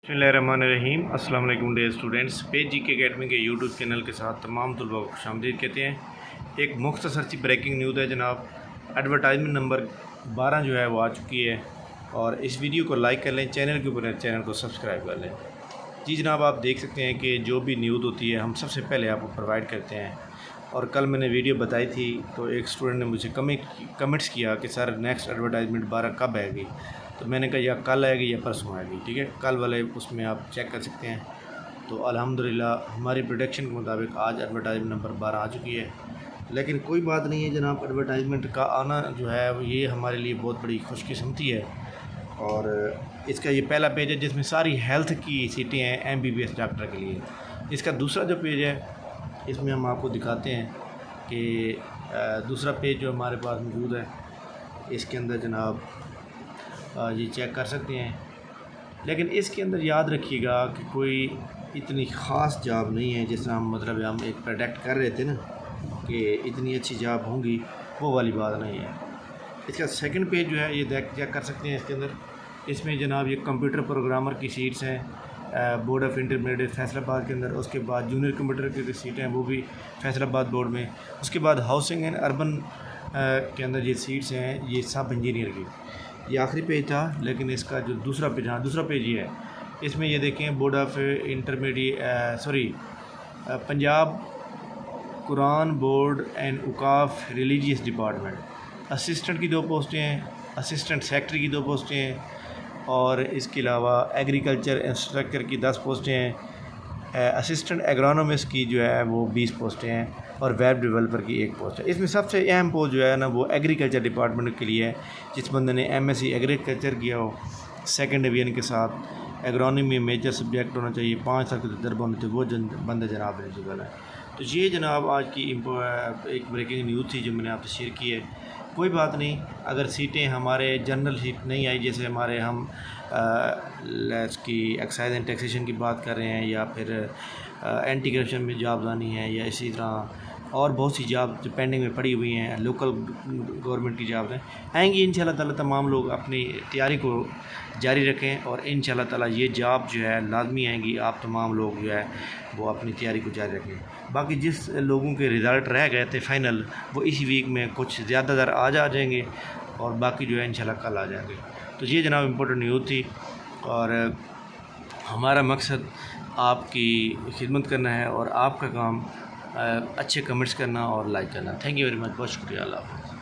बिस्मिल्लाहिर्रहमानिर्रहीम। अस्सलाम वालेकुम डियर स्टूडेंट्स। पेज जी के अकेडमी के यूट्यूब चैनल के साथ तमाम तलबा को खुशामदीद कहते हैं। एक मुख्तसर सी ब्रेकिंग न्यूज़ है जनाब। एडवर्टाइजमेंट नंबर 12 जो है वो आ चुकी है और इस वीडियो को लाइक कर लें, चैनल के ऊपर चैनल को सब्सक्राइब कर लें। जी जनाब, आप देख सकते हैं कि जो भी न्यूज़ होती है हम सबसे पहले आपको प्रोवाइड करते हैं। और कल मैंने वीडियो बताई थी तो एक स्टूडेंट ने मुझे कमेंट्स किया कि सर नेक्स्ट एडवर्टाइजमेंट 12 कब आएगी। तो मैंने कहा या कल आएगी या परसों आएगी। ठीक है, कल वाले उसमें आप चेक कर सकते हैं। तो अल्हम्दुलिल्लाह हमारी प्रोडिक्शन के मुताबिक आज एडवर्टाइजमेंट नंबर 12 आ चुकी है। लेकिन कोई बात नहीं है जनाब, एडवर्टाइजमेंट का आना जो है ये हमारे लिए बहुत बड़ी खुशकिस्मती है। और इसका ये पहला पेज है जिसमें सारी हेल्थ की सीटें हैं MBBS डॉक्टर के लिए। इसका दूसरा जो पेज है इसमें हम आपको दिखाते हैं कि दूसरा पेज जो हमारे पास मौजूद है इसके अंदर जनाब ये चेक कर सकते हैं। लेकिन इसके अंदर याद रखिएगा कि कोई इतनी ख़ास जॉब नहीं है जिस तरह हम एक प्रोडक्ट कर रहे थे ना कि इतनी अच्छी जॉब होंगी, वो वाली बात नहीं है। इसका सेकंड पेज जो है ये चेक कर सकते हैं। इसके अंदर इसमें जनाब ये कंप्यूटर प्रोग्रामर की सीट्स हैं बोर्ड ऑफ़ इंटरमीडिएट फैसलाबाद के अंदर। उसके बाद जूनियर कंप्यूटर की सीटें हैं वो भी फैसलाबाद बोर्ड में। उसके बाद हाउसिंग एंड अर्बन के अंदर ये सीट्स हैं ये सब इंजीनियर की। ये आखिरी पेज था, लेकिन इसका जो दूसरा पेज, हाँ दूसरा पेज ये है। इसमें ये देखें board of intermediate Punjab Quran board and Auqaf religious department assistant की 2 पोस्टें हैं, असिस्टेंट सेक्रेटरी की 2 पोस्टें हैं और इसके अलावा एग्रीकल्चर इंस्ट्रक्टर की 10 पोस्टें हैं, असिस्टेंट एग्रोनॉमिस्ट की जो है वो 20 पोस्टें हैं और वेब डेवलपर की 1 पोस्ट है। इसमें सबसे अहम पोस्ट जो है ना वो एग्रीकल्चर डिपार्टमेंट के लिए है। जिस बंदे ने MSc एग्रीकल्चर किया हो, सेकंड डिवीज़न के साथ एग्रोनॉमी में मेजर सब्जेक्ट होना चाहिए, 5 साल का तजर्बा होना चाहिए, वो बंदे जनाब एलिजिबल है। तो ये जनाब आज की एक ब्रेकिंग न्यूज़ थी जो मैंने आपसे शेयर की है। कोई बात नहीं, अगर सीटें हमारे जनरल सीट नहीं आई, जैसे हमारे हम इसकी एक्साइज एंड टैक्सेशन की बात कर रहे हैं या फिर एंटी करप्शन में जॉब्स आनी है या इसी तरह और बहुत सी जॉब जो पेंडिंग में पड़ी हुई हैं, लोकल गवर्नमेंट की जॉब्स हैं, आएंगी इंशाल्लाह ताला। तमाम लोग अपनी तैयारी को जारी रखें और इंशाल्लाह ताला ये जॉब जो है लाजमी आएंगी। आप तमाम लोग जो है वो अपनी तैयारी को जारी रखें। बाकी जिस लोगों के रिज़ल्ट रह गए थे फाइनल, वो इसी वीक में कुछ ज़्यादातर आज आ जाएंगे और बाकी जो है इंशाल्लाह कल आ जाएंगे। तो ये जनाब इम्पोर्टेंट न्यूज़ थी और हमारा मकसद आपकी खिदमत करना है और आपका काम अच्छे कमेंट्स करना और लाइक करना। थैंक यू वेरी मच, बहुत शुक्रिया। अल्लाह हाफ़िज़।